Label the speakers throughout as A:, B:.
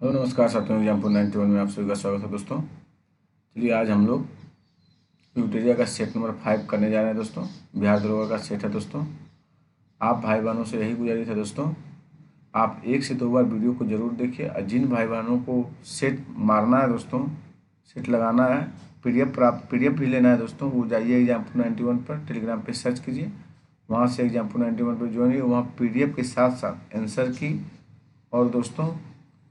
A: Hello नमस्कार साथियों, example 91 में आप सभी का स्वागत है दोस्तों। चलिए आज हम लोग यूटेरिया का सेट नंबर 5 करने जा रहे हैं दोस्तों। बिहार दरोगा का सेट है दोस्तों। आप भाई बहनों से यही गुजारिश है दोस्तों, आप 1 से 2 बार वीडियो को ज़रूर देखिए। और जिन भाई बहनों को सेट मारना है दोस्तों, सेट लगाना है, पीडीएफ भी लेना है दोस्तों, वो जाइए एग्जाम्पल 91 पर टेलीग्राम पर सर्च कीजिए। वहाँ से एग्जाम्पल 91 पर ज्वाइन कीजिए। वहाँ पीडीएफ के साथ साथ आंसर की और दोस्तों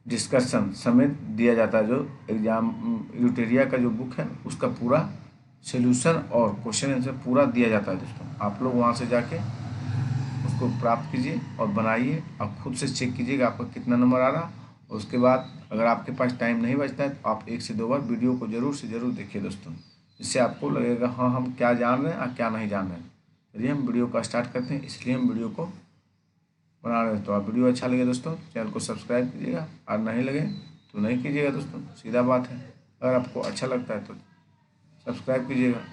A: डिस्कशन समेत दिया जाता है। जो एग्जाम यूटेरिया का जो बुक है उसका पूरा सॉल्यूशन और क्वेश्चन आंसर पूरा दिया जाता है दोस्तों। आप लोग वहाँ से जाके उसको प्राप्त कीजिए और बनाइए और खुद से चेक कीजिएगा आपका कितना नंबर आ रहा। और उसके बाद अगर आपके पास टाइम नहीं बचता है तो आप 1 से 2 बार वीडियो को ज़रूर से ज़रूर देखिए दोस्तों। इससे आपको लगेगा हाँ हम क्या जान रहे हैं और क्या नहीं जान रहे हैं। चलिए हम वीडियो का स्टार्ट करते हैं, इसलिए हम वीडियो को बना रहे हैं। तो आप वीडियो अच्छा लगे दोस्तों चैनल को सब्सक्राइब कीजिएगा, और नहीं लगे तो नहीं कीजिएगा दोस्तों, सीधा बात है। अगर आपको अच्छा लगता है तो सब्सक्राइब कीजिएगा।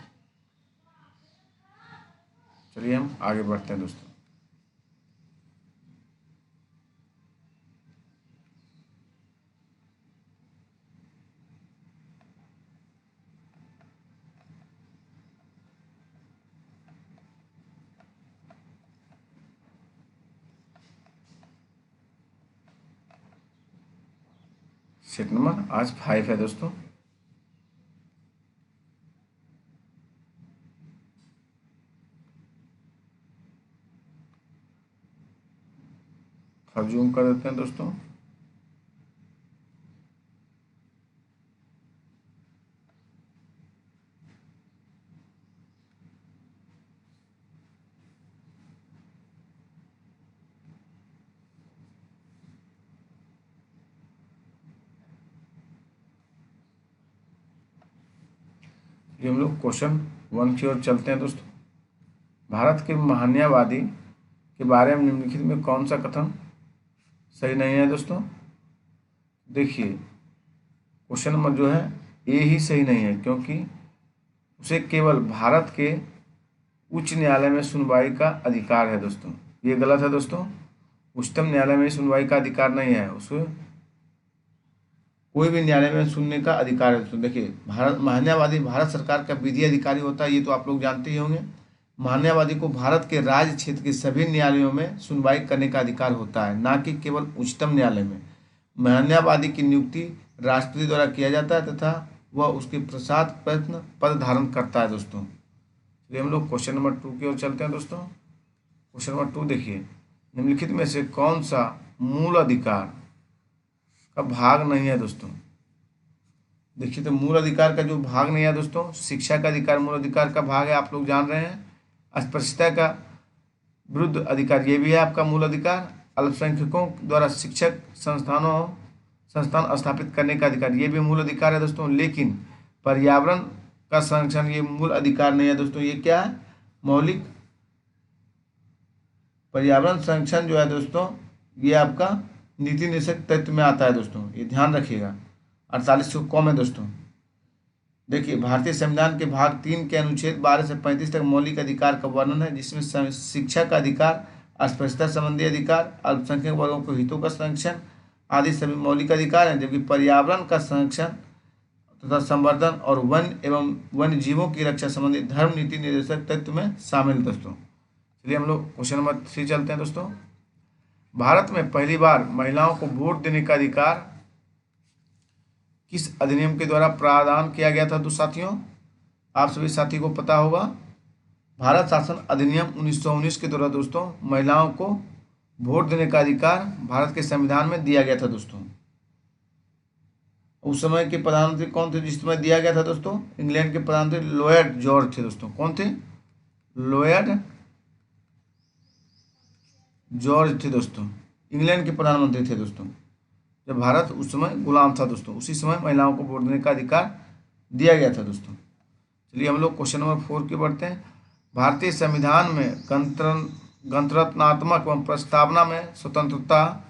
A: चलिए हम आगे बढ़ते हैं दोस्तों। सेट नंबर आज 5 है दोस्तों। थोड़ा जूम कर देते हैं दोस्तों। ये हम लोग क्वेश्चन 1 की ओर चलते हैं दोस्तों। भारत के महान्यायवादी के बारे में निम्नलिखित में कौन सा कथन सही नहीं है दोस्तों। देखिए क्वेश्चन नंबर जो है ए ही सही नहीं है, क्योंकि उसे केवल भारत के उच्च न्यायालय में सुनवाई का अधिकार है दोस्तों। ये गलत है दोस्तों। उच्चतम न्यायालय में सुनवाई का अधिकार नहीं है, उसे कोई भी न्यायालय में सुनने का अधिकार है दोस्तों। देखिए भारत महान्यायवादी भारत सरकार का विधि अधिकारी होता है, ये तो आप लोग जानते ही होंगे। महान्यायवादी को भारत के राज्य क्षेत्र के सभी न्यायालयों में सुनवाई करने का अधिकार होता है, ना कि केवल उच्चतम न्यायालय में। महान्यायवादी की नियुक्ति राष्ट्रपति द्वारा किया जाता है तथा वह उसके पश्चात प्रश्न पद धारण करता है दोस्तों। चलिए हम लोग क्वेश्चन नंबर 2 की ओर चलते हैं दोस्तों। क्वेश्चन नंबर 2 देखिए, निम्नलिखित में से कौन सा मूल अधिकार का भाग नहीं है दोस्तों। देखिए तो मूल अधिकार का जो भाग नहीं है दोस्तों, शिक्षा का अधिकार मूल अधिकार का भाग है, आप लोग जान रहे हैं। अस्पृश्यता का विरुद्ध अधिकार ये भी है आपका मूल अधिकार। अल्पसंख्यकों द्वारा शिक्षक संस्थान स्थापित करने का अधिकार ये भी मूल अधिकार है दोस्तों। लेकिन पर्यावरण का संरक्षण ये मूल अधिकार नहीं है दोस्तों। ये क्या है? मौलिक पर्यावरण संरक्षण जो है दोस्तों, ये आपका नीति निषेध तत्व में आता है दोस्तों, ये ध्यान रखिएगा। 48 को कम है दोस्तों। देखिए भारतीय संविधान के भाग 3 के अनुच्छेद 12 से 35 तक मौलिक अधिकार का वर्णन है, जिसमें शिक्षा का अधिकार, अस्पृश्यता संबंधी अधिकार, अल्पसंख्यक वर्गों के हितों का संरक्षण आदि सभी मौलिक अधिकार हैं। जबकि पर्यावरण का संरक्षण तथा संवर्धन और वन एवं वन्य जीवों की रक्षा संबंधी धर्म नीति निर्देशक तत्व में शामिल है दोस्तों। चलिए हम लोग क्वेश्चन नंबर 3 चलते हैं दोस्तों। भारत में पहली बार महिलाओं को वोट देने का अधिकार किस अधिनियम के द्वारा प्रावधान किया गया था? तो साथियों आप सभी साथी को पता होगा, भारत शासन अधिनियम 1919 के द्वारा दोस्तों महिलाओं को वोट देने का अधिकार भारत के संविधान में दिया गया था दोस्तों। उस समय के प्रधानमंत्री कौन थे जिस समय दिया गया था दोस्तों? इंग्लैंड के प्रधानमंत्री लॉयड जॉर्ज थे दोस्तों। कौन थे? लॉयड जॉर्ज थे दोस्तों, इंग्लैंड के प्रधानमंत्री थे दोस्तों। जब भारत उस समय गुलाम था दोस्तों, उसी समय महिलाओं को वोट देने का अधिकार दिया गया था दोस्तों। चलिए हम लोग क्वेश्चन नंबर 4 की बढ़ते हैं। भारतीय संविधान में गणतंत्रात्मक एवं प्रस्तावना में स्वतंत्रता,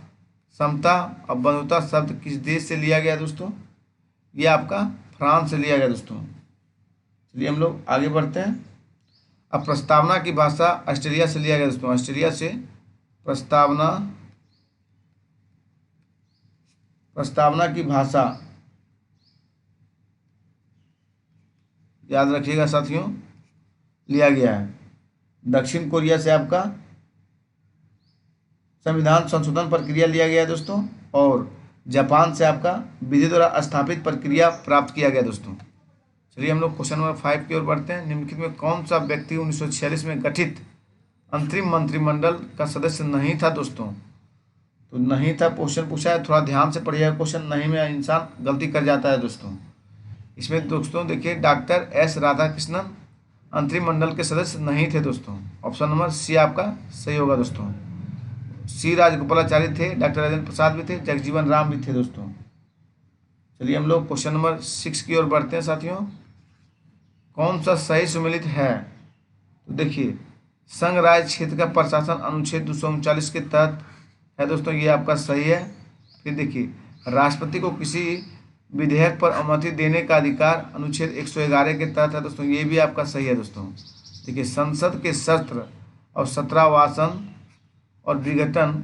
A: समता और बंधुता शब्द किस देश से लिया गया दोस्तों? ये आपका फ्रांस से लिया गया दोस्तों। चलिए हम लोग आगे बढ़ते हैं। अब प्रस्तावना की भाषा ऑस्ट्रेलिया से लिया गया दोस्तों। ऑस्ट्रेलिया से प्रस्तावना की भाषा, याद रखिएगा साथियों, लिया गया है। दक्षिण कोरिया से आपका संविधान संशोधन प्रक्रिया लिया गया है दोस्तों, और जापान से आपका विधि द्वारा स्थापित प्रक्रिया प्राप्त किया गया दोस्तों। चलिए हम लोग क्वेश्चन नंबर 5 की ओर बढ़ते हैं। निम्नलिखित में कौन सा व्यक्ति 1946 में गठित अंतरिम मंत्रिमंडल का सदस्य नहीं था दोस्तों? तो नहीं था क्वेश्चन पूछा है, थोड़ा ध्यान से पढ़िएगा क्वेश्चन, नहीं में इंसान गलती कर जाता है दोस्तों। इसमें दोस्तों देखिए डॉक्टर एस राधाकृष्णन अंतरिम मंडल के सदस्य नहीं थे दोस्तों। ऑप्शन नंबर सी आपका सही होगा दोस्तों। सी राजगोपालाचारी थे, डॉक्टर राजेंद्र प्रसाद भी थे, जगजीवन राम भी थे दोस्तों। चलिए हम लोग क्वेश्चन नंबर 6 की ओर बढ़ते हैं साथियों। कौन सा सही सुमेलित है? तो देखिए संघ राज्य क्षेत्र का प्रशासन अनुच्छेद 239 के तहत है दोस्तों, ये आपका सही है। फिर देखिए राष्ट्रपति को किसी विधेयक पर अनुमति देने का अधिकार अनुच्छेद 111 के तहत है दोस्तों, ये भी आपका सही है दोस्तों। देखिए संसद के सत्र और सत्रावासन और विघटन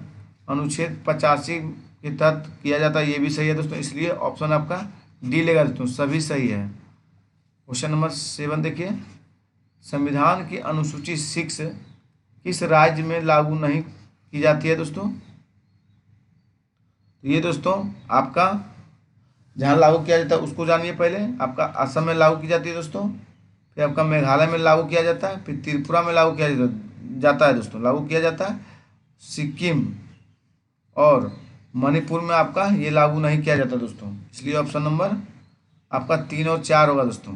A: अनुच्छेद 85 के तहत किया जाता है, ये भी सही है दोस्तों। इसलिए ऑप्शन आपका डी लेगा दोस्तों, सभी सही है। क्वेश्चन नंबर 7 देखिए, संविधान की अनुसूची 6 किस राज्य में लागू नहीं की जाती है दोस्तों? तो ये दोस्तों आपका जहाँ लागू किया जाता है उसको जानिए पहले। आपका असम में लागू की जाती है दोस्तों, फिर आपका मेघालय में लागू किया जाता है, फिर त्रिपुरा में लागू किया जाता है दोस्तों, लागू किया जाता है। सिक्किम और मणिपुर में आपका ये लागू नहीं किया जाता दोस्तों, इसलिए ऑप्शन नंबर आपका 3 और 4 होगा दोस्तों।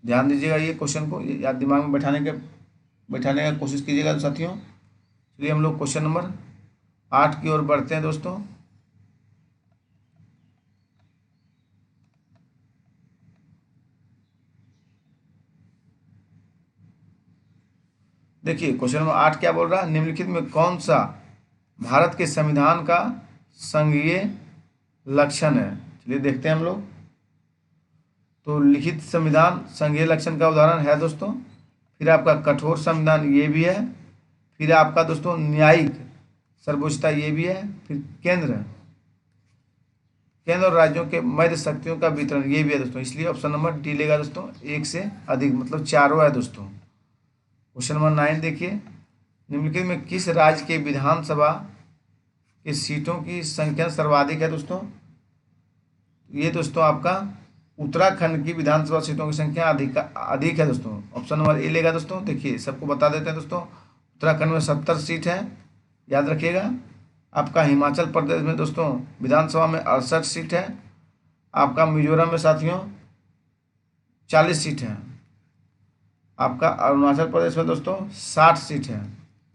A: ध्यान दीजिएगा ये क्वेश्चन को, याद दिमाग में बैठाने का कोशिश कीजिएगा साथियों। चलिए हम लोग क्वेश्चन नंबर 8 की ओर बढ़ते हैं दोस्तों। देखिए क्वेश्चन नंबर 8 क्या बोल रहा है, निम्नलिखित में कौन सा भारत के संविधान का संघीय लक्षण है? चलिए देखते हैं हम लोग। तो लिखित संविधान संघीय लक्षण का उदाहरण है दोस्तों, फिर आपका कठोर संविधान ये भी है, फिर आपका दोस्तों न्यायिक सर्वोच्चता ये भी है, फिर केंद्र और राज्यों के मध्य शक्तियों का वितरण ये भी है दोस्तों, इसलिए ऑप्शन नंबर डी लेगा दोस्तों, एक से अधिक मतलब चारों है दोस्तों। क्वेश्चन नंबर 9 देखिए, निम्नलिखित में किस राज्य के विधानसभा के सीटों की संख्या सर्वाधिक है दोस्तों? ये दोस्तों आपका उत्तराखंड की विधानसभा सीटों की संख्या अधिक है दोस्तों, ऑप्शन नंबर ए लेगा दोस्तों। देखिए सबको बता देते हैं दोस्तों, उत्तराखंड में 70 सीट है, याद रखिएगा। आपका हिमाचल प्रदेश में दोस्तों विधानसभा में 68 सीट है, आपका मिजोरम में साथियों 40 सीट है, आपका अरुणाचल प्रदेश में दोस्तों 60 सीट है,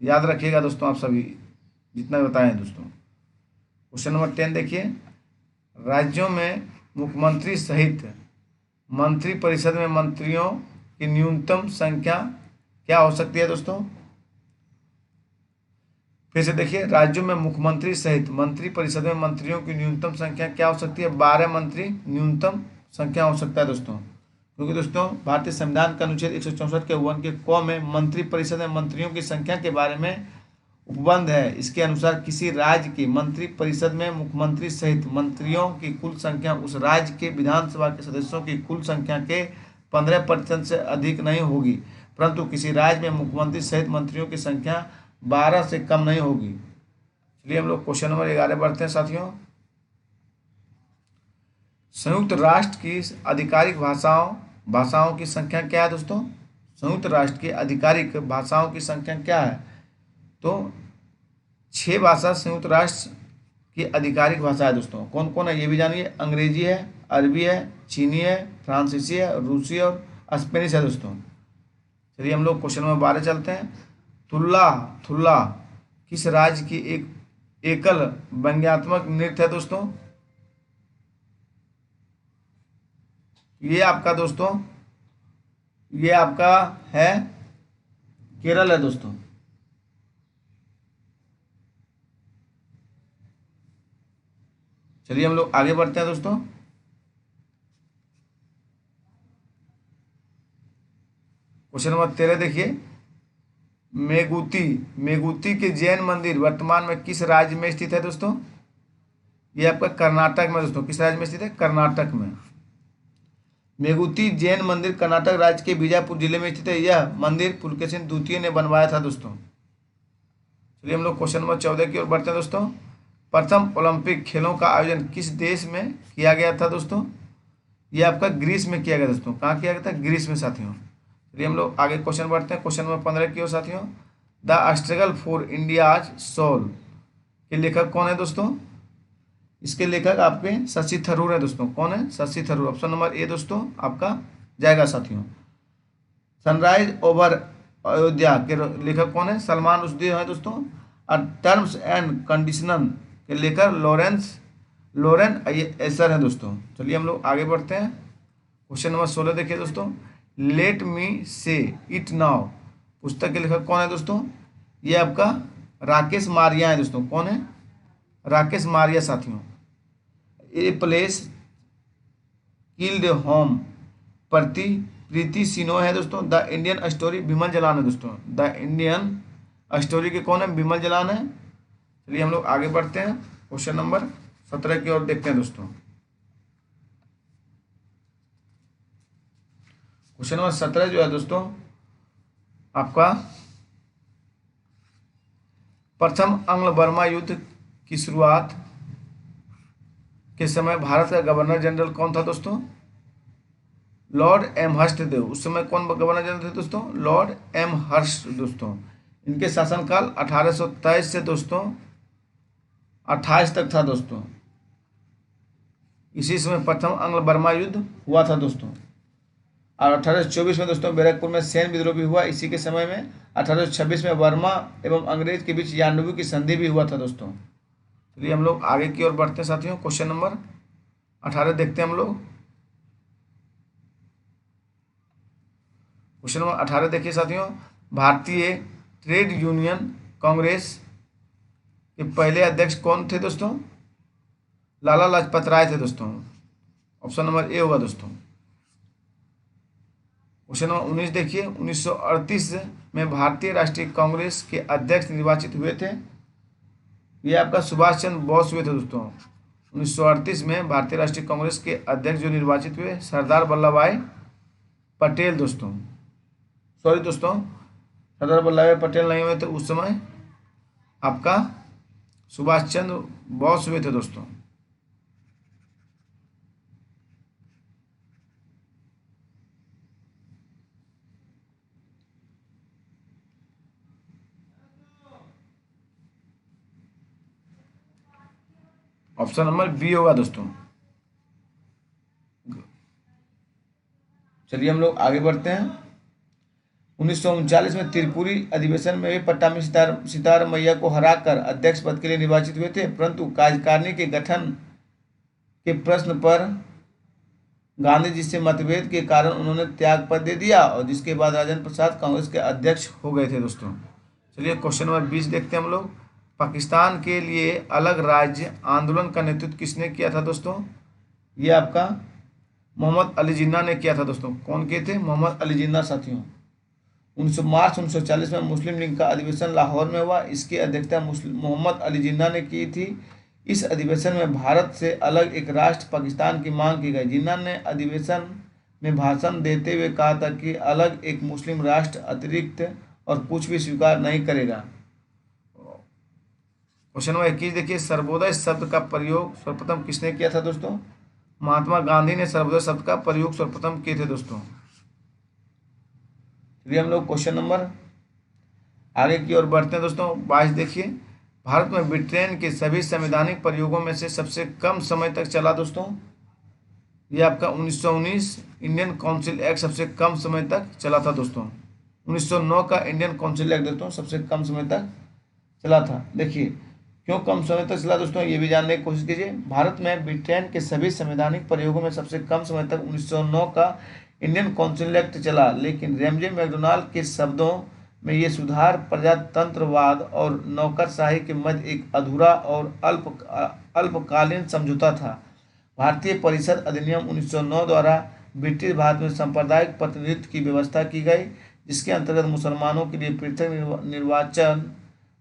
A: याद रखिएगा दोस्तों आप सभी जितना बताएं दोस्तों। क्वेश्चन नंबर 10 देखिए, राज्यों में मुख्यमंत्री सहित मंत्री परिषद में मंत्रियों की न्यूनतम संख्या क्या हो सकती है दोस्तों? फिर से देखिए, राज्यों में मुख्यमंत्री सहित मंत्री परिषद में मंत्रियों की न्यूनतम संख्या क्या हो सकती है? 12 मंत्री न्यूनतम संख्या हो सकता है दोस्तों, क्योंकि दोस्तों भारतीय संविधान का अनुच्छेद 164 के 1 के क में मंत्री परिषद में मंत्रियों की संख्या के बारे में उपबंध है। इसके अनुसार किसी राज्य की मंत्री परिषद में मुख्यमंत्री सहित मंत्रियों की कुल संख्या उस राज्य के विधानसभा के सदस्यों की कुल संख्या के 15% से अधिक नहीं होगी, परंतु किसी राज्य में मुख्यमंत्री सहित मंत्रियों की संख्या 12 से कम नहीं होगी। चलिए हम लोग क्वेश्चन नंबर 11 बढ़ते हैं साथियों। संयुक्त राष्ट्र की आधिकारिक भाषाओं की संख्या क्या है दोस्तों? संयुक्त राष्ट्र की आधिकारिक भाषाओं की संख्या क्या है? तो 6 भाषा संयुक्त राष्ट्र की आधिकारिक भाषा है दोस्तों। कौन कौन है ये भी जानिए, अंग्रेजी है, अरबी है, चीनी है, फ्रांसीसी है, रूसी और स्पेनिश है दोस्तों। चलिए हम लोग क्वेश्चन नंबर 12 चलते हैं। थुल्ला किस राज्य की एक एकल व्यंग्यात्मक नृत्य है दोस्तों? ये आपका दोस्तों ये आपका है केरल है दोस्तों। चलिए हम लोग आगे बढ़ते हैं दोस्तों। क्वेश्चन नंबर 13 देखिए, मेगुती के जैन मंदिर वर्तमान में किस राज्य में स्थित है दोस्तों? ये आपका कर्नाटक में दोस्तों, किस राज्य में स्थित है? कर्नाटक में। मेगुती जैन मंदिर कर्नाटक राज्य के बीजापुर जिले में स्थित है। यह मंदिर पुलकेशिन द्वितीय ने बनवाया था दोस्तों। चलिए हम लोग क्वेश्चन नंबर 14 की ओर बढ़ते हैं दोस्तों। प्रथम ओलंपिक खेलों का आयोजन किस देश में किया गया था दोस्तों? ये आपका ग्रीस में किया गया दोस्तों। कहाँ किया गया था? ग्रीस में साथियों। चलिए हम लोग आगे क्वेश्चन बढ़ते हैं, क्वेश्चन नंबर 15 की ओर साथियों। The struggle for India's soul के लेखक कौन है दोस्तों? इसके लेखक आपके शशि थरूर है दोस्तों। कौन है? Shashi Tharoor. Option number A दोस्तों आपका जाएगा साथियों। सनराइज ओवर अयोध्या के लेखक कौन है? सलमान रुश्दी है दोस्तों। और टर्म्स एंड कंडीशनल के लेखक लोरेन एसर है दोस्तों। चलिए हम लोग आगे बढ़ते हैं, क्वेश्चन नंबर 16 देखिए दोस्तों। लेट मी से इट नाउ पुस्तक के लेखक कौन है दोस्तों? ये आपका राकेश मारिया है दोस्तों। कौन है? राकेश मारिया साथियों। ए प्लेस किल्ड होम प्रीति सिन्हो है दोस्तों। द इंडियन स्टोरी विमल जलान है दोस्तों। द इंडियन स्टोरी के कौन है? विमल जलान है। चलिए हम लोग आगे बढ़ते हैं, क्वेश्चन नंबर 17 की ओर देखते हैं दोस्तों। क्वेश्चन नंबर 17 जो है दोस्तों आपका प्रथम अंग्ल बर्मा युद्ध की शुरुआत के समय भारत का गवर्नर जनरल कौन था दोस्तों? लॉर्ड एमहर्स्ट थे। उस समय कौन गवर्नर जनरल थे दोस्तों? लॉर्ड एमहर्स्ट दोस्तों। इनके शासनकाल 1823 से दोस्तों 28 तक था दोस्तों। इसी समय प्रथम अंग्ल बर्मा युद्ध हुआ था दोस्तों। और 1824 में दोस्तों बैरकपुर में सैन्य विद्रोह भी हुआ। इसी के समय में 1826 में बर्मा एवं अंग्रेज के बीच यान्डबू की संधि भी हुआ था दोस्तों। चलिए हम लोग आगे की ओर बढ़ते हैं साथियों, क्वेश्चन नंबर 18 देखते हैं हम लोग। क्वेश्चन नंबर 18 देखिए साथियों। भारतीय ट्रेड यूनियन कांग्रेस के पहले अध्यक्ष कौन थे दोस्तों? लाला लाजपत राय थे दोस्तों। ऑप्शन नंबर ए होगा दोस्तों। क्वेश्चन नंबर 19 देखिए। 1938 में भारतीय राष्ट्रीय कांग्रेस के अध्यक्ष निर्वाचित हुए थे। ये आपका सुभाष चंद्र बोस हुए थे दोस्तों। 1938 में भारतीय राष्ट्रीय कांग्रेस के अध्यक्ष जो निर्वाचित हुए सरदार वल्लभ भाई पटेल दोस्तों। सॉरी दोस्तों, सरदार वल्लभ भाई पटेल नहीं हुए थे उस समय, आपका सुभाष चंद्र बोस हुए थे दोस्तों। ऑप्शन नंबर बी होगा दोस्तों। चलिए हम लोग आगे बढ़ते हैं। 1939 में त्रिपुरी अधिवेशन में भी पट्टामी सितार मैया को हराकर अध्यक्ष पद के लिए निर्वाचित हुए थे, परंतु कार्यकारिणी के गठन के प्रश्न पर गांधी जी से मतभेद के कारण उन्होंने त्याग पद दे दिया और जिसके बाद राजेंद्र प्रसाद कांग्रेस के अध्यक्ष हो गए थे दोस्तों। चलिए क्वेश्चन नंबर 20 देखते हैं हम लोग। पाकिस्तान के लिए अलग राज्य आंदोलन का नेतृत्व किसने किया था दोस्तों? ये आपका मोहम्मद अली जिन्ना ने किया था दोस्तों। कौन किए थे? मोहम्मद अली जिन्ना साथियों। 19 मार्च 1940 में मुस्लिम लीग का अधिवेशन लाहौर में हुआ। इसकी अध्यक्षता मोहम्मद अली जिन्ना ने की थी। इस अधिवेशन में भारत से अलग एक राष्ट्र पाकिस्तान की मांग की गई। जिन्ना ने अधिवेशन में भाषण देते हुए कहा था कि अलग एक मुस्लिम राष्ट्र अतिरिक्त और कुछ भी स्वीकार नहीं करेगा। क्वेश्चन नंबर 21 देखिए। सर्वोदय शब्द का प्रयोग सर्वप्रथम किसने किया था दोस्तों? महात्मा गांधी ने सर्वोदय शब्द का प्रयोग सर्वप्रथम किए थे दोस्तों। चलिए हम लोग क्वेश्चन नंबर आगे की ओर बढ़ते हैं दोस्तों। 22 देखिए। भारत में ब्रिटेन के सभी संवैधानिक प्रयोगों में से सबसे कम समय तक चला दोस्तों। ये आपका 1919 इंडियन काउंसिल एक्ट सबसे कम समय तक चला था दोस्तों। 1909 का इंडियन काउंसिल एक्ट दोस्तों सबसे कम समय तक चला था। देखिए क्यों कम समय तक चला दोस्तों, ये भी जानने की कोशिश कीजिए। भारत में ब्रिटेन के सभी संवैधानिक प्रयोगों में सबसे कम समय तक 1909 का इंडियन काउंसिल एक्ट चला, लेकिन रैमजे मैकडोनाल्ड के शब्दों में ये सुधार प्रजातंत्रवाद और नौकरशाही के मध्य एक अधूरा और अल्पकालीन समझौता था। भारतीय परिषद अधिनियम 1909 द्वारा ब्रिटिश भारत में सांप्रदायिक प्रतिनिधित्व की व्यवस्था की गई, जिसके अंतर्गत मुसलमानों के लिए पृथक निर्वाचन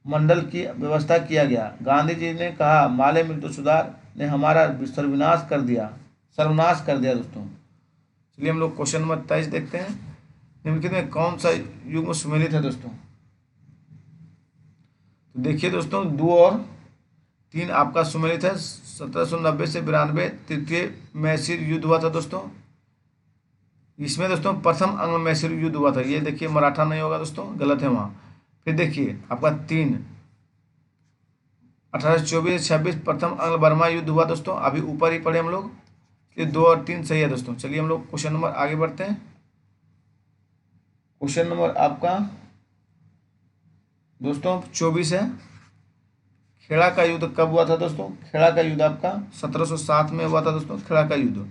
B: मंडल की व्यवस्था किया गया। गांधी जी ने कहा माले मृत्युसुधार ने हमारा सर्वनाश कर दिया दोस्तों।
A: चलिए हम लोग क्वेश्चन नंबर 23 देखते हैं। निम्नलिखित में कौन सा युग्म सुमेलित है दोस्तों? तो देखिए दोस्तों 2 और 3 आपका सुमेलित है। 1790 से 92 तृतीय मैसूर युद्ध हुआ था दोस्तों। इसमें दोस्तों प्रथम अंग्ल मैसूर युद्ध हुआ था। ये देखिए मराठा नहीं होगा दोस्तों, गलत है वहाँ। फिर देखिए आपका 3 1824-26 प्रथम अंग्ल बर्मा युद्ध हुआ दोस्तों। अभी ऊपर ही पढ़े हम लोग, ये 2 और 3 सही है दोस्तों। चलिए हम लोग क्वेश्चन नंबर आगे बढ़ते हैं। क्वेश्चन नंबर आपका दोस्तों 24 है। खेड़ा का युद्ध कब हुआ था दोस्तों? खेड़ा का युद्ध आपका 1707 में हुआ था दोस्तों, खेड़ा का युद्ध।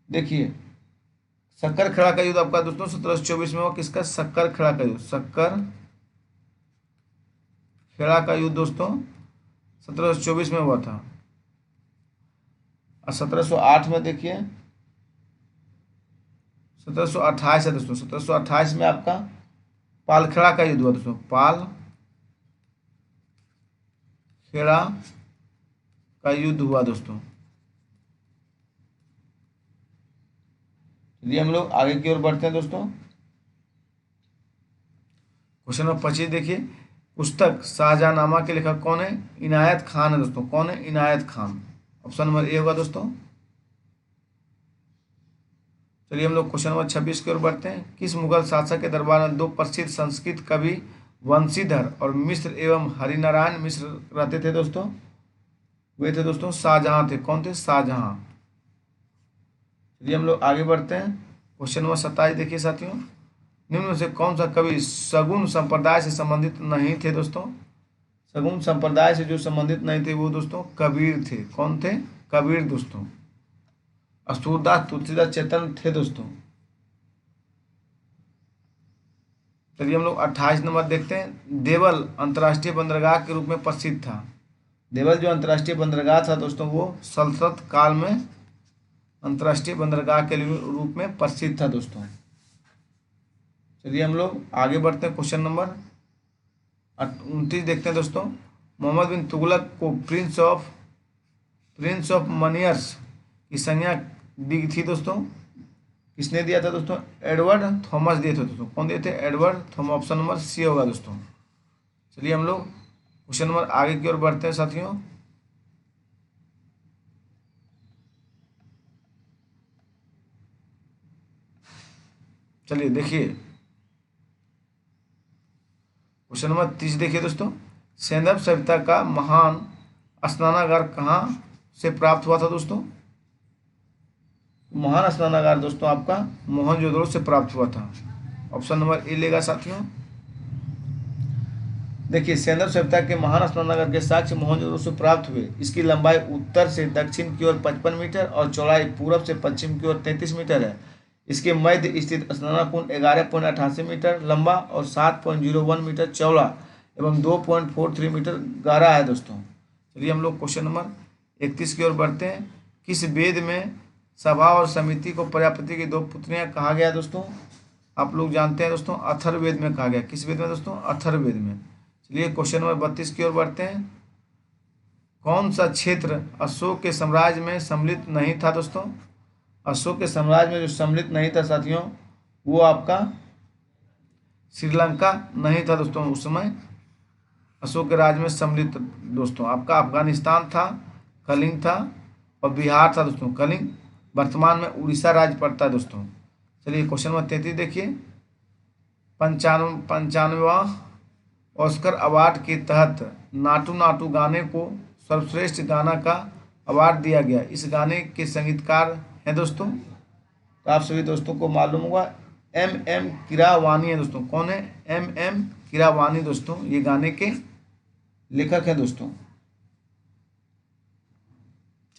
A: देखिए शक्कर खेड़ा का युद्ध आपका दोस्तों 1724 में हुआ। किसका? शक्कर खेड़ा का युद्ध। शक्कर खेड़ा का युद्ध दोस्तों 1724 में हुआ था। और 1708 में देखिए 1728 है दोस्तों। 1728 में आपका पालखेड़ा का युद्ध हुआ दोस्तों। पाल खेड़ा का युद्ध हुआ दोस्तों। चलिए हम लोग आगे की ओर बढ़ते हैं दोस्तों। क्वेश्चन नंबर 25 देखिए। पुस्तक शाहजहांनामा के लेखक कौन है? इनायत खान है दोस्तों। कौन है? Inayat Khan. Option number A होगा दोस्तों। चलिए हम लोग क्वेश्चन नंबर 26 की ओर बढ़ते हैं। किस मुगल शासक के दरबार में 2 प्रसिद्ध संस्कृत कवि वंशीधर और मिश्र एवं हरिनारायण मिश्र रहते थे दोस्तों? वे थे दोस्तों शाहजहां थे। कौन थे? शाहजहां। चलिए हम लोग आगे बढ़ते हैं। क्वेश्चन नंबर 27 देखिए साथियों। निम्न में से कौन सा कवि सगुन संप्रदाय से संबंधित नहीं थे दोस्तों? सगुन संप्रदाय से जो संबंधित नहीं थे वो दोस्तों कबीर थे। कौन थे? कबीर दोस्तों। सूरदास तुलसीदास चैतन्य थे दोस्तों। चलिए हम लोग 28 नंबर देखते हैं। देवल अंतर्राष्ट्रीय बंदरगाह के रूप में प्रसिद्ध था। देवल जो अंतर्राष्ट्रीय बंदरगाह था दोस्तों वो सल्तनत काल में अंतर्राष्ट्रीय बंदरगाह के रूप में प्रसिद्ध था दोस्तों। चलिए हम लोग आगे बढ़ते हैं। क्वेश्चन नंबर 29 देखते हैं दोस्तों। मोहम्मद बिन तुगलक को प्रिंस ऑफ मनियर्स की संज्ञा दी थी दोस्तों। किसने दिया था दोस्तों? एडवर्ड थॉमस दिए थे दोस्तों। कौन दिए थे? Edward Thomas. Option number C होगा दोस्तों। चलिए हम लोग क्वेश्चन नंबर आगे की ओर बढ़ते हैं साथियों। चलिए देखिए क्वेश्चन नंबर 30 देखिए दोस्तों। सैंदव सभ्यता का महान स्नानागार कहाँ से प्राप्त हुआ था दोस्तों? महान स्नानागार दोस्तों आपका मोहनजोदड़ो से प्राप्त हुआ था। ऑप्शन नंबर ए लेगा साथियों। देखिए सैंदव सभ्यता के महान स्नानागार के साक्ष्य मोहनजोदड़ो से प्राप्त हुए। इसकी लंबाई उत्तर से दक्षिण की ओर 55 मीटर और चौड़ाई पूरब से पश्चिम की ओर 33 मीटर है। इसके मध्य स्थित स्नानकुंड 11.88 मीटर लंबा और 7.01 मीटर चौड़ा एवं 2.43 मीटर गहरा है दोस्तों। चलिए हम लोग क्वेश्चन नंबर 31 की ओर बढ़ते हैं। किस वेद में सभा और समिति को प्रजापति की 2 पुत्रियां कहा गया दोस्तों? आप लोग जानते हैं दोस्तों अथर्ववेद में कहा गया। किस वेद में दोस्तों? अथर्ववेद में। चलिए क्वेश्चन नंबर 32 की ओर बढ़ते हैं। कौन सा क्षेत्र अशोक के साम्राज्य में सम्मिलित नहीं था दोस्तों? अशोक के साम्राज्य में जो सम्मिलित नहीं था साथियों वो आपका श्रीलंका नहीं था दोस्तों। उस समय अशोक के राज्य में सम्मिलित दोस्तों आपका अफगानिस्तान था, कलिंग था और बिहार था दोस्तों। कलिंग वर्तमान में उड़ीसा राज्य पड़ता है दोस्तों। चलिए क्वेश्चन नंबर 33 देखिए। 95वां ऑस्कर अवार्ड के तहत नाटू नाटू गाने को सर्वश्रेष्ठ गाना का अवार्ड दिया गया। इस गाने के संगीतकार हैं दोस्तों, तो आप सभी दोस्तों को मालूम होगा M.M. कीरावानी है दोस्तों। कौन है? M.M. कीरावानी दोस्तों ये गाने के लेखक हैं दोस्तों।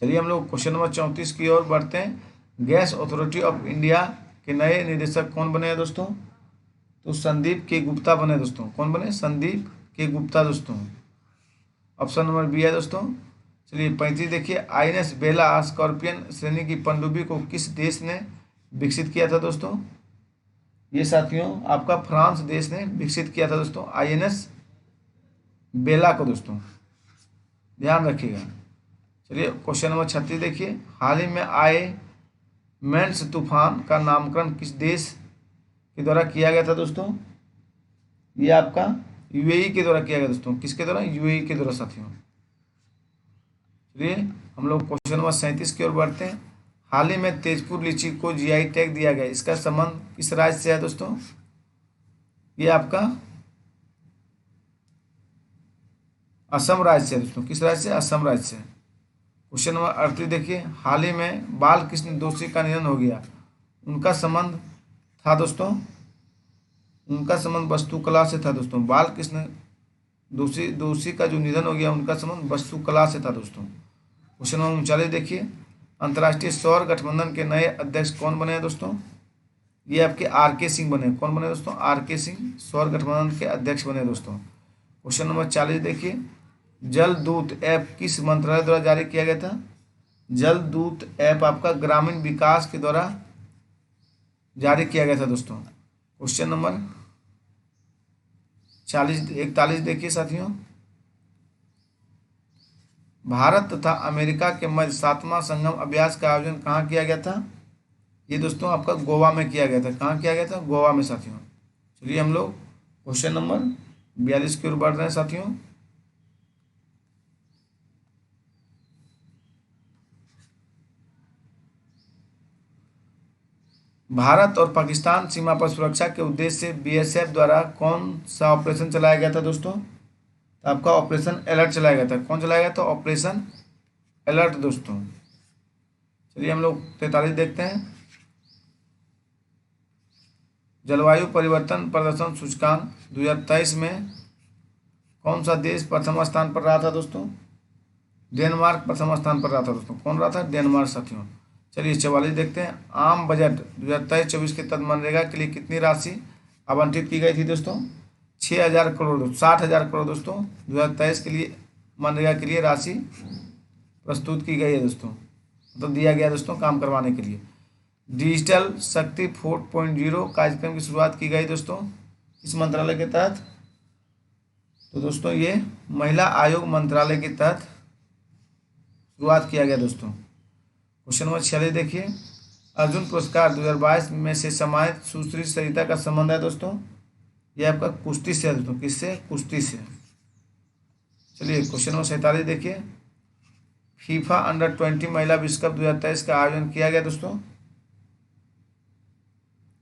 A: चलिए हम लोग क्वेश्चन नंबर 34 की ओर बढ़ते हैं। गैस अथॉरिटी ऑफ इंडिया के नए निदेशक कौन बने हैं दोस्तों? तो संदीप के गुप्ता बने दोस्तों। कौन बने? संदीप के गुप्ता दोस्तों। ऑप्शन नंबर बी है दोस्तों। चलिए 35 देखिए। INS बेला स्कॉर्पियन श्रेणी की पनडुब्बी को किस देश ने विकसित किया था दोस्तों? ये साथियों आपका फ्रांस देश ने विकसित किया था दोस्तों INS बेला को दोस्तों, ध्यान रखिएगा। चलिए क्वेश्चन नंबर 36 देखिए, हाल ही में आए मेंस तूफान का नामकरण किस देश के द्वारा किया गया था दोस्तों? ये आपका यूएई के द्वारा किया गया दोस्तों। किसके द्वारा? यूएई के द्वारा साथियों। चलिए हम लोग क्वेश्चन नंबर 37 की ओर बढ़ते हैं। हाल ही में तेजपुर लीची को जीआई टैग दिया गया, इसका संबंध किस राज्य से है दोस्तों? ये आपका असम राज्य से दोस्तों। किस राज्य से? असम राज्य से। क्वेश्चन नंबर 38 देखिए, हाल ही में बाल कृष्ण दोषी का निधन हो गया, उनका संबंध था दोस्तों, उनका संबंध वास्तुकला से था दोस्तों। बाल कृष्ण दोषी का जो निधन हो गया, उनका संबंध वास्तुकला से था दोस्तों। क्वेश्चन नंबर 39 देखिए, अंतर्राष्ट्रीय सौर गठबंधन के नए अध्यक्ष कौन बने हैं दोस्तों? ये आपके आर.के. सिंह बने। कौन बने दोस्तों? आर.के. सिंह सौर गठबंधन के अध्यक्ष बने दोस्तों। क्वेश्चन नंबर 40 देखिए, जल दूत ऐप किस मंत्रालय द्वारा जारी किया गया था? जल दूत ऐप आपका ग्रामीण विकास के द्वारा जारी किया गया था दोस्तों। क्वेश्चन नंबर 41 देखिए साथियों, भारत तथा अमेरिका के मध्य 7वां संगम अभ्यास का आयोजन कहाँ किया गया था? ये दोस्तों आपका गोवा में किया गया था। कहाँ किया गया था? गोवा में साथियों। चलिए हम लोग क्वेश्चन नंबर 42 की ओर बढ़ रहे हैं साथियों। भारत और पाकिस्तान सीमा पर सुरक्षा के उद्देश्य से बीएसएफ द्वारा कौन सा ऑपरेशन चलाया गया था दोस्तों? तो आपका ऑपरेशन अलर्ट चलाया गया था। कौन चलाया गया था? ऑपरेशन अलर्ट दोस्तों। चलिए हम लोग 43 देखते हैं, जलवायु परिवर्तन प्रदर्शन सूचकांक 2023 में कौन सा देश प्रथम स्थान पर रहा था दोस्तों? डेनमार्क प्रथम स्थान पर रहा था दोस्तों। कौन रहा था? डेनमार्क साथियों। चलिए 44 देखते हैं, आम बजट 2023-24 के तहत मनरेगा के लिए कितनी राशि आवंटित की गई थी दोस्तों? 6,000 करोड़ 60,000 करोड़ दोस्तों 2023 के लिए मनरेगा के लिए राशि प्रस्तुत की गई है दोस्तों, तो दिया गया दोस्तों काम करवाने के लिए। डिजिटल शक्ति 4.0 कार्यक्रम की शुरुआत की गई दोस्तों इस मंत्रालय के तहत? तो दोस्तों ये महिला आयोग मंत्रालय के तहत शुरुआत किया गया दोस्तों। क्वेश्चन नंबर 46 देखिए, अर्जुन पुरस्कार 2022 में से सम्मानित सुश्री सरिता का संबंध है दोस्तों? ये आपका कुश्ती से है दोस्तों। किससे? कुश्ती से। चलिए क्वेश्चन नंबर 47 देखिए, फीफा अंडर-20 महिला विश्व कप 2023 का आयोजन किया गया दोस्तों?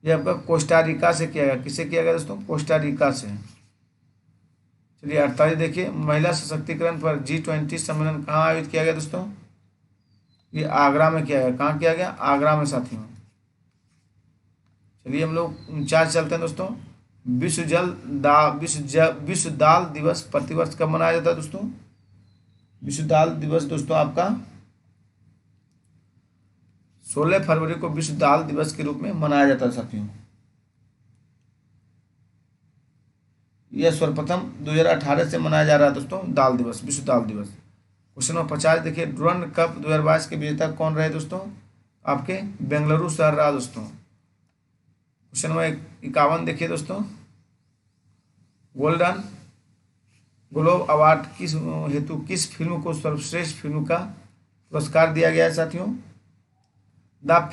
A: ये आपका कोस्टारिका से किया गया। किससे किया गया दोस्तों? कोस्टारिका से। चलिए 48 देखिए, महिला सशक्तिकरण पर G20 सम्मेलन कहाँ आयोजित किया गया दोस्तों? ये आगरा में किया गया। कहाँ किया गया? आगरा में साथियों। चलिए हम लोग 49 चलते हैं दोस्तों, विश्व दाल दिवस प्रतिवर्ष कब मनाया जाता है दोस्तों? विश्व दाल दिवस दोस्तों आपका 16 फरवरी को विश्व दाल दिवस के रूप में मनाया जाता है साथियों। यह सर्वप्रथम 2018 से मनाया जा रहा है दोस्तों दाल दिवस, विश्व दाल दिवस। क्वेश्चन नंबर 50 देखिए, डुरंड कप 2022 के विजेता कौन रहे दोस्तों? आपके बेंगलुरु शहर रहा दोस्तों। क्वेश्चन नंबर 51 देखिए दोस्तों, गोल्डन ग्लोब अवार्ड किस हेतु किस फिल्म को सर्वश्रेष्ठ फिल्म का पुरस्कार दिया गया है साथियों? द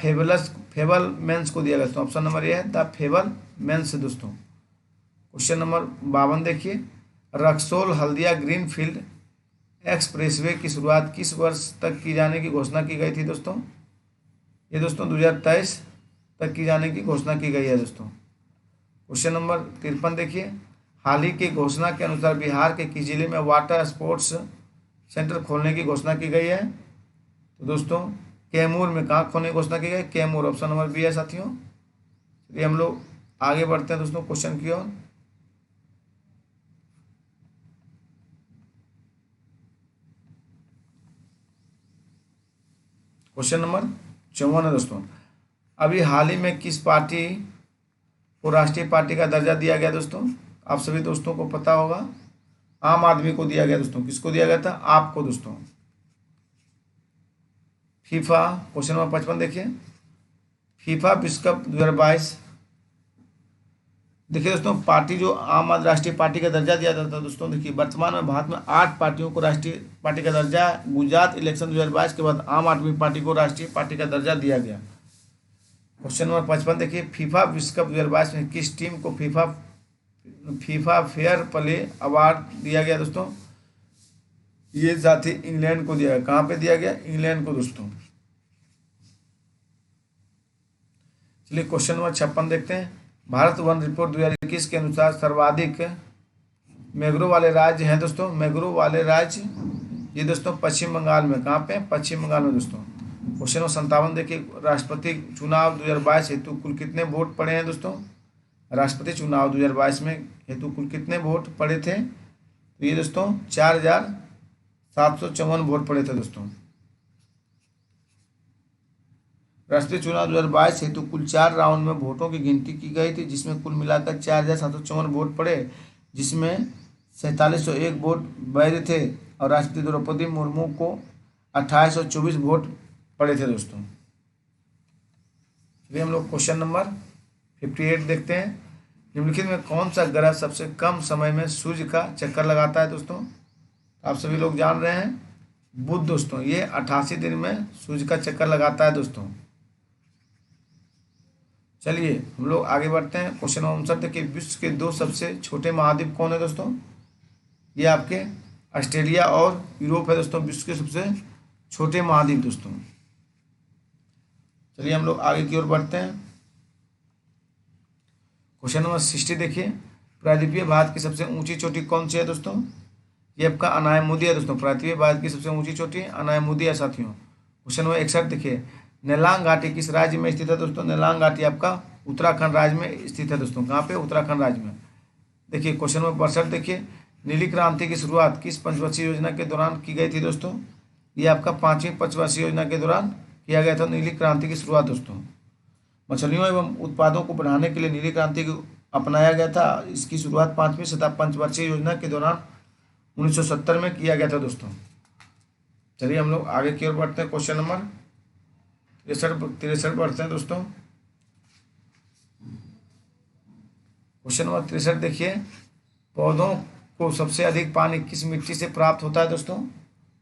A: फेबलमैन्स को दिया गया दोस्तों। ऑप्शन नंबर ए है द फेबलमैन्स दोस्तों। क्वेश्चन नंबर 52 देखिए, रक्सौल हल्दिया ग्रीनफील्ड एक्सप्रेसवे की शुरुआत किस वर्ष तक की जाने की घोषणा की गई थी दोस्तों? ये दोस्तों 2023 तक की जाने की घोषणा की गई है दोस्तों। क्वेश्चन नंबर 53 देखिए, हाल ही की घोषणा के अनुसार बिहार के किस जिले में वाटर स्पोर्ट्स सेंटर खोलने की घोषणा की गई है? तो दोस्तों कैमूर में। कहाँ खोलने की घोषणा की गई? कैमूर। ऑप्शन नंबर बी है साथियों। चलिए हम लोग आगे बढ़ते हैं दोस्तों क्वेश्चन की ओर। क्वेश्चन नंबर 54 है दोस्तों, अभी हाल ही में किस पार्टी को राष्ट्रीय पार्टी का दर्जा दिया गया दोस्तों? आप सभी दोस्तों को पता होगा, आम आदमी को दिया गया दोस्तों। किसको दिया गया था? आपको दोस्तों। फीफा क्वेश्चन नंबर 55 देखिए, फीफा विश्व कप 2022
B: देखिए दोस्तों, पार्टी जो आम आदमी राष्ट्रीय पार्टी का दर्जा दिया जाता है दोस्तों, देखिए वर्तमान में भारत में 8 पार्टियों को राष्ट्रीय पार्टी का दर्जा, गुजरात इलेक्शन 2022 के बाद आम आदमी पार्टी को राष्ट्रीय पार्टी का दर्जा दिया गया। क्वेश्चन नंबर 55 देखिए, फीफा विश्व कप 2022 में किस टीम को फीफा फेयर प्ले अवार्ड दिया गया दोस्तों? ये साथी इंग्लैंड को दिया गया। कहाँ पे दिया गया? इंग्लैंड को दोस्तों। चलिए क्वेश्चन नंबर 56 देखते हैं। भारत वन रिपोर्ट 2021 के अनुसार सर्वाधिक मैंग्रोव वाले राज्य हैं दोस्तों। मैंग्रोव वाले राज्य ये दोस्तों पश्चिम बंगाल में। कहाँ पे? पश्चिम बंगाल में दोस्तों। क्वेश्चन नंबर 57 देखिए, राष्ट्रपति चुनाव 2022 हेतु कुल कितने वोट पड़े हैं दोस्तों? राष्ट्रपति चुनाव 2022 में हेतु कुल कितने वोट पड़े थे? तो ये दोस्तों 4754 वोट पड़े थे दोस्तों। राष्ट्रीय चुनाव 2022 हेतु कुल 4 राउंड में वोटों की गिनती की गई थी, जिसमें कुल मिलाकर 4754 वोट पड़े, जिसमें 4701 वोट वैध थे और राष्ट्रपति द्रौपदी मुर्मू को 2824 वोट पड़े थे दोस्तों। चलिए हम लोग क्वेश्चन नंबर 58 देखते हैं। निम्नलिखित में कौन सा ग्रह सबसे कम समय में सूर्य का चक्कर लगाता है दोस्तों? आप सभी लोग जान रहे हैं, बुध दोस्तों। ये 88 दिन में सूर्य का चक्कर लगाता है दोस्तों। चलिए हम लोग आगे बढ़ते हैं। क्वेश्चन नंबर 59 देखिए, विश्व के 2 सबसे छोटे महाद्वीप कौन है दोस्तों? ये आपके ऑस्ट्रेलिया और यूरोप है दोस्तों, विश्व के सबसे छोटे महाद्वीप दोस्तों। चलिए हम लोग आगे की ओर बढ़ते हैं। क्वेश्चन नंबर 60 देखिए, प्रायद्वीपीय भारत की सबसे ऊंची चोटी कौन सी है दोस्तों? ये आपका अनायमुदी है दोस्तों। प्रायद्वीपीय भारत की सबसे ऊंची चोटी अनायमुदी है साथियों। क्वेश्चन नंबर 61 देखिए, नेलांग घाटी किस राज्य में स्थित है दोस्तों? नेलांग घाटी आपका उत्तराखंड राज्य में स्थित है दोस्तों। कहाँ पे? उत्तराखंड राज्य में। देखिए क्वेश्चन नंबर 62 देखिए, नीली क्रांति की शुरुआत किस पंचवर्षीय योजना के दौरान की गई थी दोस्तों? ये आपका 5वीं पंचवर्षीय योजना के दौरान किया गया था नीली क्रांति की शुरुआत दोस्तों। मछलियों एवं उत्पादों को बढ़ाने के लिए नीली क्रांति को अपनाया गया था। इसकी शुरुआत 5वीं पंचवर्षीय योजना के दौरान 1970 में किया गया था दोस्तों। चलिए हम लोग आगे की ओर बढ़ते हैं। क्वेश्चन नंबर 63 बढ़ते हैं दोस्तों। क्वेश्चन नंबर 63 देखिए, पौधों को सबसे अधिक पानी किस मिट्टी से प्राप्त होता है दोस्तों?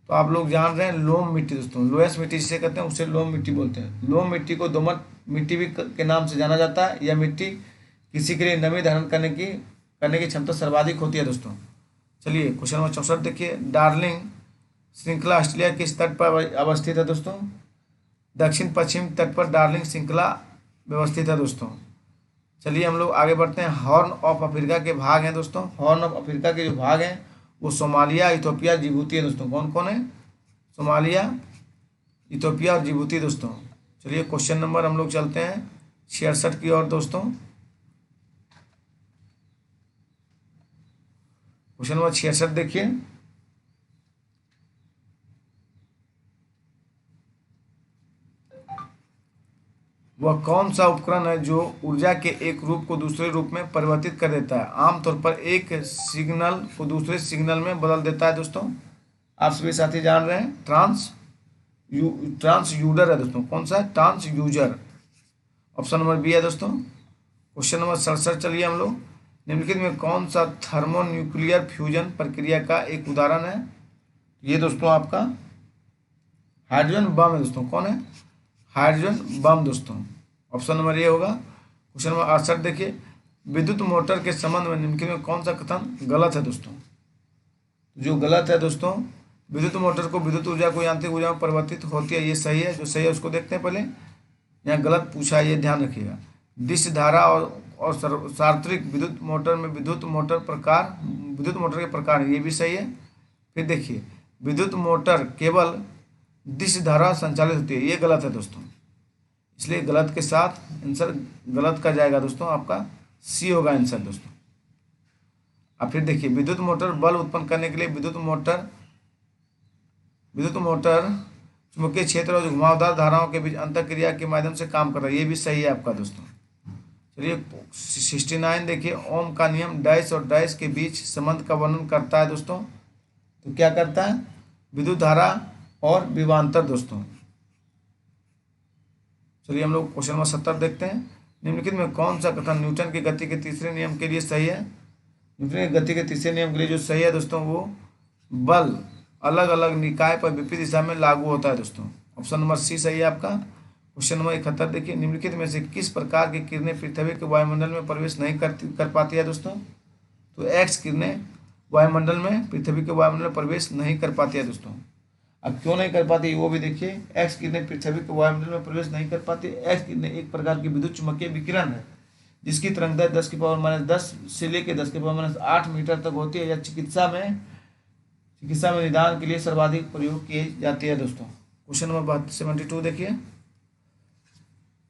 B: तो आप लोग जान रहे हैं, लोम मिट्टी दोस्तों। लोएस्ट मिट्टी जिसे कहते हैं उसे लोम मिट्टी बोलते हैं। लोम मिट्टी को दोमट मिट्टी भी के नाम से जाना जाता है। यह मिट्टी किसी के लिए नमी धारण करने की क्षमता सर्वाधिक होती है दोस्तों। चलिए क्वेश्चन नंबर 64 देखिए, डार्लिंग श्रृंखला ऑस्ट्रेलिया किस तट पर अवस्थित है दोस्तों? दक्षिण पश्चिम तट पर डार्लिंग श्रृंखला व्यवस्थित है दोस्तों। चलिए हम लोग आगे बढ़ते हैं। हॉर्न ऑफ अफ्रीका के भाग हैं दोस्तों। हॉर्न ऑफ अफ्रीका के जो भाग हैं वो सोमालिया, इथोपिया, जिबूती है दोस्तों। कौन कौन है? सोमालिया, इथोपिया और जिबूती दोस्तों। चलिए क्वेश्चन नंबर हम लोग चलते हैं 66 की ओर दोस्तों। क्वेश्चन नंबर 66 देखिए, वह कौन सा उपकरण है जो ऊर्जा के एक रूप को दूसरे रूप में परिवर्तित कर देता है? आमतौर पर एक सिग्नल को दूसरे सिग्नल में बदल देता है दोस्तों। आप सभी साथी जान रहे हैं, ट्रांसयूडर है दोस्तों। कौन सा? ट्रांसयूजर। ऑप्शन नंबर बी है दोस्तों। क्वेश्चन नंबर 67 चलिए हम लोग, निम्नलिखित में कौन सा थर्मोन्यूक्लियर फ्यूजन प्रक्रिया का एक उदाहरण है? ये दोस्तों आपका हाइड्रोजन बम है दोस्तों। कौन है? हाइड्रोजन बम दोस्तों। ऑप्शन नंबर ए होगा। क्वेश्चन नंबर 68 देखिए, विद्युत मोटर के संबंध में निम्नलिखित में कौन सा कथन गलत है दोस्तों? जो गलत है दोस्तों, विद्युत मोटर को विद्युत ऊर्जा को यांत्रिक ऊर्जा में परिवर्तित होती है, ये सही है। जो सही है उसको देखते हैं पहले। यहाँ गलत पूछा है, ये ध्यान रखिएगा। डिश धारा और सार्वत्रिक विद्युत मोटर में विद्युत मोटर के प्रकार है, ये भी सही है। फिर देखिए, विद्युत मोटर केवल डिश धारा संचालित होती है, ये गलत है दोस्तों। इसलिए गलत के साथ आंसर गलत का जाएगा दोस्तों, आपका सी होगा आंसर दोस्तों। अब फिर देखिए, विद्युत मोटर बल उत्पन्न करने के लिए विद्युत मोटर चुंबकीय क्षेत्र और घुमावदार धाराओं के बीच अंतःक्रिया के माध्यम से काम कर रहा है, ये भी सही है आपका दोस्तों। चलिए 69 देखिए, ओम का नियम डैश और डैश के बीच संबंध का वर्णन करता है दोस्तों। तो क्या करता है? विद्युत धारा और विभवांतर दोस्तों। चलिए हम लोग क्वेश्चन नंबर 70 देखते हैं। निम्नलिखित में कौन सा कथन न्यूटन की गति के तीसरे नियम के लिए सही है? न्यूटन की गति के तीसरे नियम के लिए जो सही है दोस्तों, वो बल अलग अलग निकाय पर विपरीत दिशा में लागू होता है दोस्तों। ऑप्शन नंबर सी सही है आपका। क्वेश्चन नंबर 71 देखिए, निम्नलिखित में से किस प्रकार की किरणें पृथ्वी के वायुमंडल में प्रवेश नहीं कर पाती है दोस्तों? तो एक्स किरणें वायुमंडल में, पृथ्वी के वायुमंडल में प्रवेश नहीं कर पाती है दोस्तों। अब क्यों नहीं कर पाती वो भी देखिए। एक्स किरणें पृथ्वी के वायुमंडल में प्रवेश नहीं कर पाती। एक्स किरणें एक प्रकार की विद्युत चुम्बकीय विकिरण है जिसकी तरंगदैर्घ्य 10⁻10 से लेकर 10⁻8 मीटर तक होती है। यह चिकित्सा में निदान के लिए सर्वाधिक प्रयोग की जाती है दोस्तों। क्वेश्चन नंबर 72 देखिए,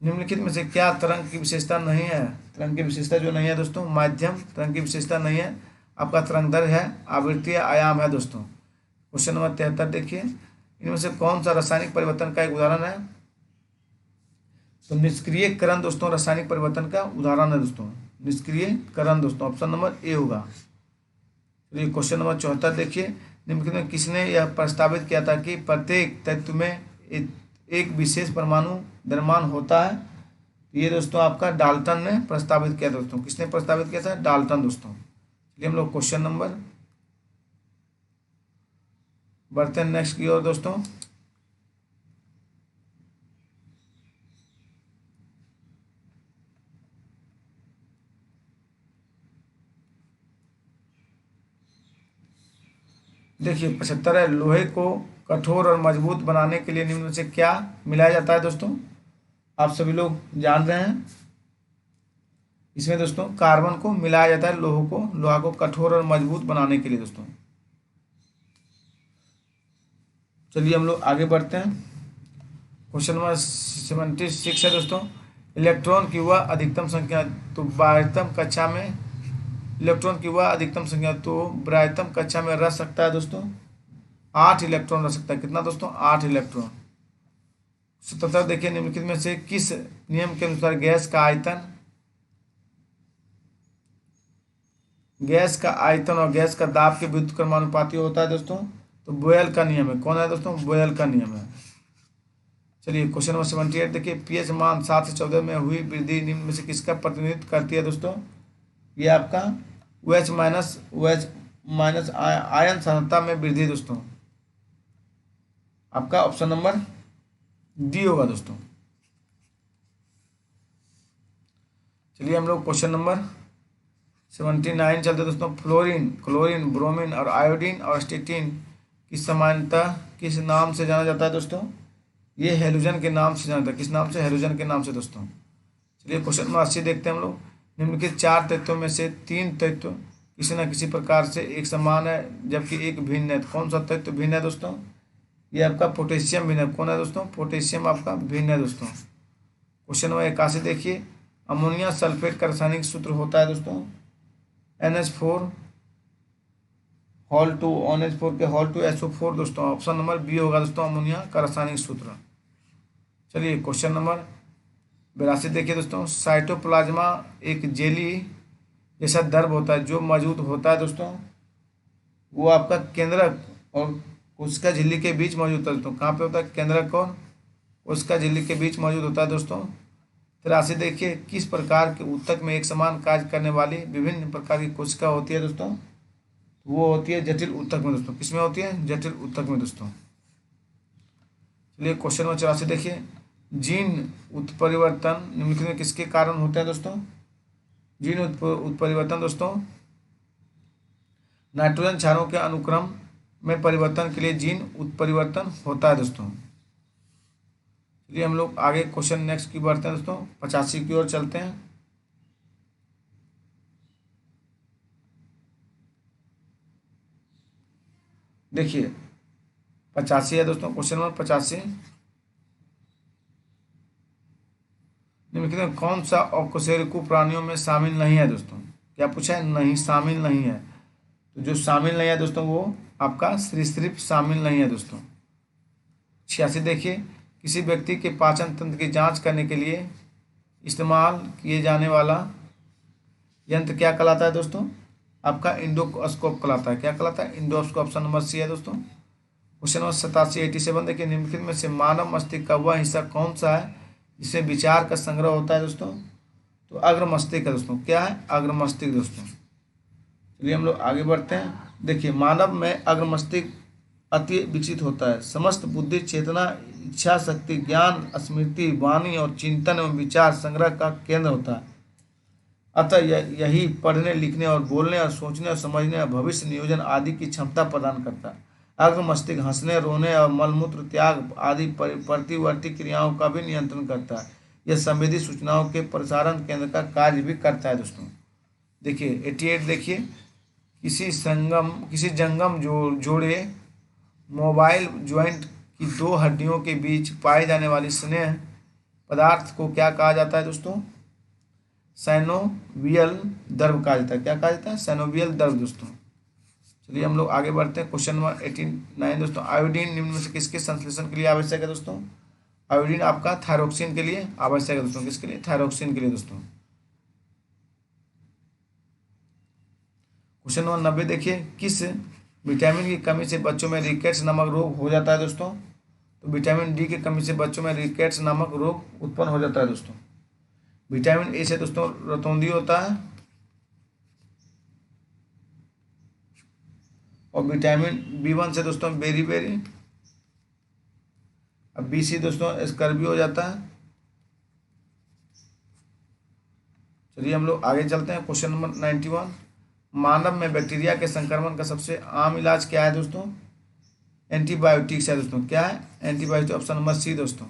B: निम्नलिखित में से क्या तरंग की विशेषता नहीं है? तरंग की विशेषता जो नहीं है दोस्तों, माध्यम तरंग की विशेषता नहीं है, आपका तरंगदैर्घ्य है, आवृत्तीय आयाम है दोस्तों। क्वेश्चन नंबर 73 देखिए, इनमें से कौन सा रासायनिक परिवर्तन का एक उदाहरण है? तो निष्क्रिय करण दोस्तों रासायनिक परिवर्तन का उदाहरण है दोस्तों। निष्क्रिय करण दोस्तों ऑप्शन नंबर ए होगा। चलिए क्वेश्चन नंबर 74 देखिए, निम्नलिखित में किसने यह प्रस्तावित किया था कि प्रत्येक तत्व में एक विशेष परमाणु द्रव्यमान होता है? ये दोस्तों आपका डाल्टन ने प्रस्तावित किया दोस्तों। किसने प्रस्तावित किया था? डाल्टन दोस्तों। चलिए हम लोग क्वेश्चन नंबर बढ़ते हैं नेक्स्ट की ओर दोस्तों। देखिए 75 है, लोहे को कठोर और मजबूत बनाने के लिए निम्न में से क्या मिलाया जाता है दोस्तों? आप सभी लोग जान रहे हैं। इसमें दोस्तों कार्बन को मिलाया जाता है लोहा को कठोर और मजबूत बनाने के लिए दोस्तों। चलिए हम लोग आगे बढ़ते हैं। क्वेश्चन नंबर 76 है दोस्तों, इलेक्ट्रॉन की वह अधिकतम संख्या तो बारहवीं कक्षा में इलेक्ट्रॉन की वह अधिकतम संख्या तो बारहवीं कक्षा में रह सकता है दोस्तों 8 इलेक्ट्रॉन रह सकता है। कितना दोस्तों? 8 इलेक्ट्रॉन। 77 देखिए, निम्नलिखित में से किस नियम के अनुसार गैस का आयतन और गैस का दाब के विद्युत क्रमानुपाती होता है दोस्तों? तो बोयल का नियम है। कौन है दोस्तों? बोयल का नियम है। चलिए क्वेश्चन नंबर 78 देखिए, पीएच मान 7 से 14 में हुई वृद्धि निम्न में से किसका प्रतिनिधित्व करती है दोस्तों? ये आपका OH माइनस आयन सांद्रता में वृद्धि दोस्तों। आपका ऑप्शन नंबर डी होगा दोस्तों। चलिए हम लोग क्वेश्चन नंबर 79 चलते दोस्तों। फ्लोरीन, क्लोरीन, ब्रोमीन और आयोडीन और स्टेटिन की समानता किस नाम से जाना जाता है दोस्तों? ये हैलोजन के नाम से जाना जाता है। किस नाम से? हैलोजन के नाम से दोस्तों। चलिए क्वेश्चन नंबर 80 देखते हैं हम लोग। निम्नलिखित 4 तत्वों में से 3 तत्व किसी न किसी प्रकार से एक समान है जबकि एक भिन्न है। कौन सा तत्व भिन्न है दोस्तों? ये आपका पोटेशियम भिन्न है। कौन है दोस्तों? पोटेशियम आपका भिन्न है दोस्तों। क्वेश्चन नंबर 81 देखिए, अमोनिया सल्फेट का रासायनिक सूत्र होता है दोस्तों NH4 के हॉल टू SO4 दोस्तों। ऑप्शन नंबर बी होगा दोस्तों अमोनिया का रासायनिक सूत्र। चलिए क्वेश्चन नंबर 82 देखिए दोस्तों, साइटोप्लाज्मा एक जेली जैसा द्रव होता है जो मौजूद होता है दोस्तों, वो आपका केंद्रक और कोशिका झिल्ली के बीच मौजूद होता है दोस्तों। कहाँ पे होता है? केंद्रक और कोशिका झिल्ली के बीच मौजूद होता है दोस्तों। 83 देखिए, किस प्रकार के ऊतक में एक समान कार्य करने वाली विभिन्न प्रकार की कोशिका होती है दोस्तों? वो होती है जटिल ऊतक में दोस्तों। किसमें होती है? जटिल ऊतक में दोस्तों। चलिए क्वेश्चन नंबर 84 देखिए, जीन उत्परिवर्तन निम्नलिखित में किसके कारण होते हैं दोस्तों? जीन उत्परिवर्तन दोस्तों नाइट्रोजन क्षारों के अनुक्रम में परिवर्तन के लिए जीन उत्परिवर्तन होता है दोस्तों। चलिए हम लोग आगे क्वेश्चन नेक्स्ट की बढ़ते हैं दोस्तों, 85 की ओर चलते हैं। देखिए 85 है दोस्तों, क्वेश्चन नंबर 85। निम्नलिखित में कौन सा अकशेरुकी प्राणियों में शामिल नहीं है दोस्तों? क्या पूछा है? नहीं, शामिल नहीं है। तो जो शामिल नहीं है दोस्तों वो आपका सरीसृप शामिल नहीं है दोस्तों। 86 देखिए, किसी व्यक्ति के पाचन तंत्र की जांच करने के लिए इस्तेमाल किए जाने वाला यंत्र क्या कहलाता है दोस्तों? आपका इंडोस्कोप कहलाता है। क्या कहलाता है? इंडोस्कोप। ऑप्शन नंबर सी है दोस्तों। क्वेश्चन नंबर 87 देखिए, निम्नलिखित में से मानव मस्तिष्क का वह हिस्सा कौन सा है जिसमें विचार का संग्रह होता है दोस्तों? तो अग्र मस्तिष्क है दोस्तों। क्या है? अग्र मस्तिष्क दोस्तों। चलिए हम लोग आगे बढ़ते हैं। देखिए, मानव में अग्र मस्तिष्क अति विकसित होता है। समस्त बुद्धि, चेतना, इच्छा शक्ति, ज्ञान, स्मृति, वाणी और चिंतन एवं विचार संग्रह का केंद्र होता है। अतः यही पढ़ने, लिखने और बोलने और सोचने और समझने और भविष्य नियोजन आदि की क्षमता प्रदान करता है। अग्र मस्तिष्क हंसने, रोने और मलमूत्र त्याग आदि प्रतिवर्ती क्रियाओं का भी नियंत्रण करता है। यह संवेदी सूचनाओं के प्रसारण केंद्र का कार्य भी करता है दोस्तों। देखिए 88 देखिए, किसी जंगम जोड़े मोबाइल ज्वाइंट की दो हड्डियों के बीच पाए जाने वाली स्नेह पदार्थ को क्या कहा जाता है दोस्तों? साइनोवियल द्रव कहा जाता है। क्या कहा जाता है? साइनोवियल द्रव दोस्तों। चलिए हम लोग आगे बढ़ते हैं। क्वेश्चन नंबर 89 दोस्तों, आयोडीन निम्न में से किसके संश्लेषण के लिए आवश्यक है दोस्तों? आयोडीन आपका थायरोक्सिन के लिए आवश्यक है दोस्तों। किसके लिए? थायरोक्सिन के लिए दोस्तों। क्वेश्चन नंबर 90 देखिए, किस विटामिन की कमी से बच्चों में रिकेट्स नामक रोग हो जाता है दोस्तों? तो विटामिन डी की कमी से बच्चों में रिकेट्स नामक रोग उत्पन्न हो जाता है दोस्तों। विटामिन ए से दोस्तों रतौंधी होता है, और विटामिन B1 से दोस्तों बेरी, अब बी सी दोस्तों स्कर्वी हो जाता है। चलिए हम लोग आगे चलते हैं। क्वेश्चन नंबर 91, मानव में बैक्टीरिया के संक्रमण का सबसे आम इलाज क्या है दोस्तों? एंटीबायोटिक्स है दोस्तों। क्या है? एंटीबायोटिक, ऑप्शन नंबर सी दोस्तों।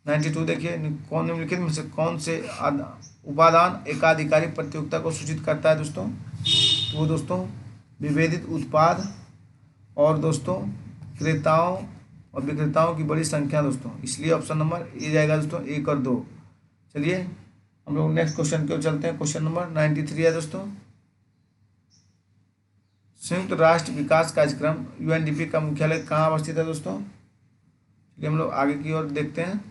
B: 92 देखिए, निम्नलिखित में से कौन से उपादान एकाधिकारी प्रतियोगिता को सूचित करता है दोस्तों? तो वो दोस्तों विभेदित उत्पाद और दोस्तों क्रेताओं और विक्रेताओं की बड़ी संख्या दोस्तों। इसलिए ऑप्शन नंबर ए जाएगा दोस्तों, 1 और 2। चलिए हम लोग नेक्स्ट क्वेश्चन की ओर चलते हैं। क्वेश्चन नंबर 93 है दोस्तों, संयुक्त राष्ट्र विकास कार्यक्रम यूएनडीपी का मुख्यालय कहाँ अवस्थित है दोस्तों? चलिए हम लोग आगे की ओर देखते हैं।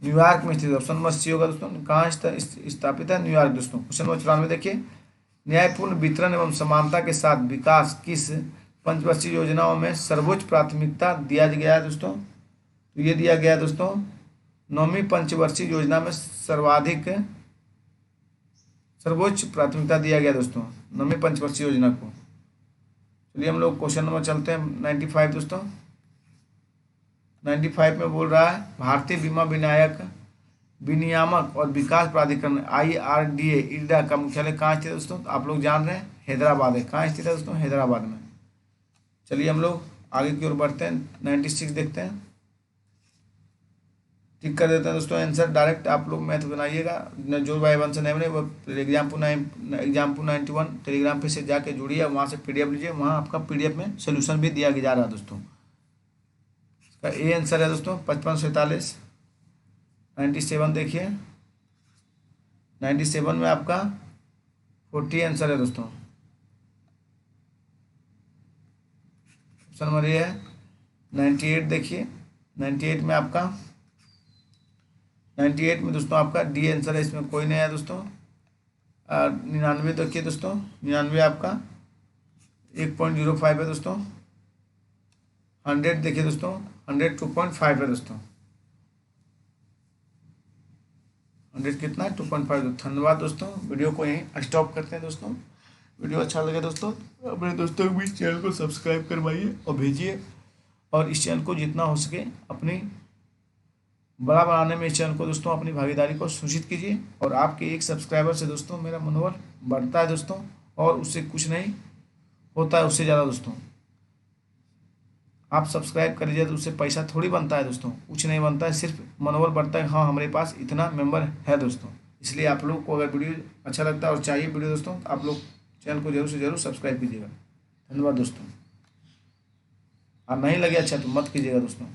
B: न्यूयॉर्क में स्थित, ऑप्शन नंबर सी होगा दोस्तों। कहाँ स्थापित है? न्यूयॉर्क दोस्तों। क्वेश्चन नंबर 94 देखिए, न्यायपूर्ण वितरण एवं समानता के साथ विकास किस पंचवर्षीय योजनाओं में सर्वोच्च प्राथमिकता दिया गया है दोस्तों? तो ये दिया गया है दोस्तों 9वीं पंचवर्षीय योजना में सर्वोच्च प्राथमिकता दिया गया दोस्तों 9वीं पंचवर्षीय योजना को। चलिए हम लोग क्वेश्चन नंबर चलते हैं 95 दोस्तों। 95 में बोल रहा है, भारतीय बीमा विनियामक और विकास प्राधिकरण IRDA इरडा का मुख्यालय कहाँ स्थित है दोस्तों? आप लोग जान रहे हैं, हैदराबाद है। कहाँ स्थित है दोस्तों? हैदराबाद में। चलिए हम लोग आगे की ओर बढ़ते हैं। 96 देखते हैं, टिक कर देते हैं दोस्तों आंसर। डायरेक्ट आप लोग मैथ बनाइएगा, जो भाई वन से नहीं बने वो एग्जाम्पल 91 टेलीग्राम पे से जाके जुड़िए, वहाँ से PDF लीजिए। वहाँ आपका PDF में सोल्यूशन भी दिया जा रहा है दोस्तों। इसका ए आंसर है दोस्तों 5547। 97 देखिए, 97 में आपका 40 आंसर है दोस्तों। ऑप्शन नंबर ए है। 98 देखिए, 98 में आपका 98 में दोस्तों आपका डी आंसर है, इसमें कोई नहीं है दोस्तों। 99 देखिए दोस्तों, 99 आपका 1.05 है दोस्तों। 100 देखिए दोस्तों, 100 2.5 है दोस्तों। 100 कितना है? 2.5। धन्यवाद दोस्तों। वीडियो को यहीं स्टॉप करते हैं दोस्तों। वीडियो अच्छा लगे दोस्तों अपने दोस्तों को भी चैनल को सब्सक्राइब करवाइए और भेजिए, और इस चैनल को जितना हो सके अपनी बड़ा बनाने में इस चैनल को दोस्तों अपनी भागीदारी को सुनिश्चित कीजिए। और आपके एक सब्सक्राइबर से दोस्तों मेरा मनोबल बढ़ता है दोस्तों, और उससे कुछ नहीं होता है, उससे ज़्यादा दोस्तों आप सब्सक्राइब करिए तो उससे पैसा थोड़ी बनता है दोस्तों, कुछ नहीं बनता है, सिर्फ मनोबल बढ़ता है। हाँ, हमारे पास इतना मेंबर है दोस्तों। इसलिए आप लोग को अगर वीडियो अच्छा लगता है और चाहिए वीडियो दोस्तों, आप लोग चैनल को जरूर से जरूर सब्सक्राइब कीजिएगा। धन्यवाद दोस्तों। और नहीं लगे अच्छा तो मत कीजिएगा दोस्तों।